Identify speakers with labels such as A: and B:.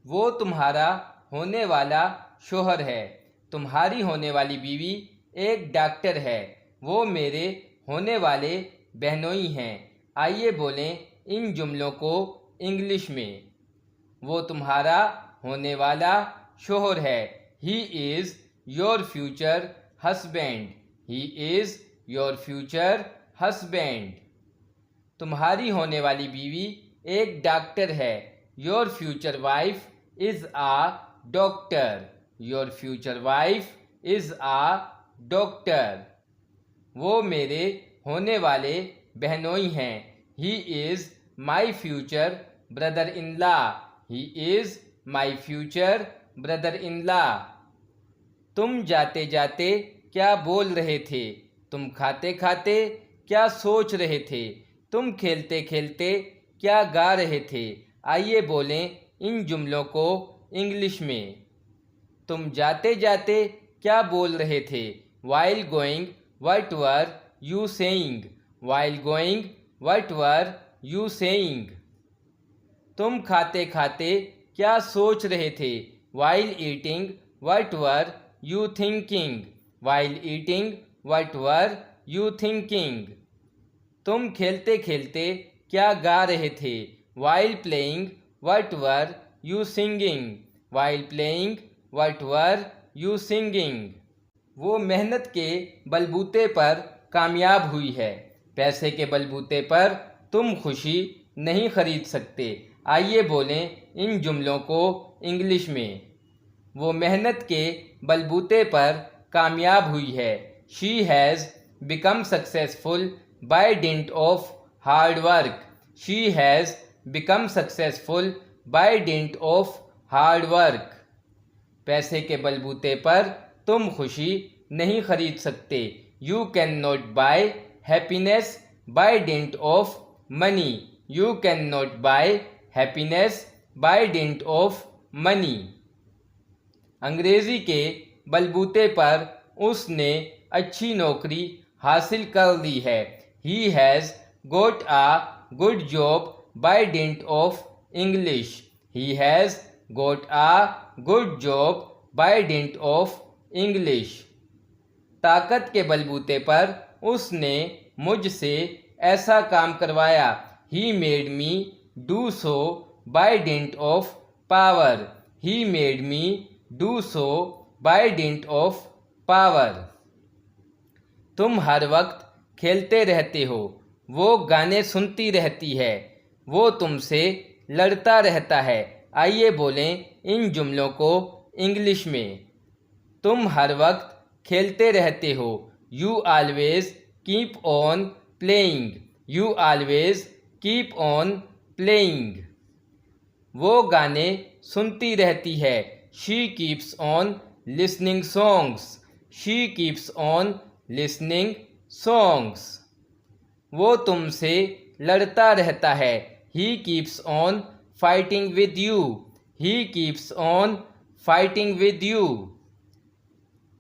A: वो तुम्हारा होने वाला शोहर है। तुम्हारी होने वाली बीवी एक डॉक्टर है। वो मेरे होने वाले बहनोई हैं। आइए बोलें इन जुमलों को इंग्लिश में। वो तुम्हारा होने वाला शोहर है। He is your future husband. He is your future husband. तुम्हारी होने वाली बीवी एक डॉक्टर है। Your future wife is a doctor. Your future wife is a doctor. वो मेरे होने वाले बहनोई हैं। He is my future brother in law. He is my future brother in law. तुम जाते जाते क्या बोल रहे थे? तुम खाते खाते क्या सोच रहे थे? तुम खेलते खेलते क्या गा रहे थे? आइए बोलें इन जुमलों को इंग्लिश में। तुम जाते जाते क्या बोल रहे थे? While going, what were you saying? While going, what were you saying? तुम खाते खाते क्या सोच रहे थे? While eating, what were you thinking? While eating, what were you thinking? तुम खेलते खेलते क्या गा रहे थे? While playing, what were you singing? While playing, what were you singing? वो मेहनत के बलबूते पर कामयाब हुई है। पैसे के बलबूते पर तुम खुशी नहीं खरीद सकते। आइए बोलें इन जुमलों को इंग्लिश में। वो मेहनत के बलबूते पर कामयाब हुई है। She has become successful by dint of hard work. She has become successful by dint of hard work. पैसे के बलबूते पर तुम खुशी नहीं खरीद सकते। You can not buy happiness by dint of money. You can not buy happiness by dint of money. अंग्रेजी के बलबूते पर उसने अच्छी नौकरी हासिल कर ली है। He has got a good job by dint of English. He has got a good job by dint of English. ताकत के बलबूते पर उसने मुझसे ऐसा काम करवाया। He made me do so by dint of power. He made me do so by dint of power. तुम हर वक्त खेलते रहते हो। वो गाने सुनती रहती है। वो तुमसे लड़ता रहता है। आइए बोलें इन जुमलों को इंग्लिश में। तुम हर वक्त खेलते रहते हो। You always keep on playing. You always keep on playing. वो गाने सुनती रहती है। She keeps on listening songs. She keeps on listening songs. वो तुमसे लड़ता रहता है। He keeps on fighting with you. He keeps on fighting with you.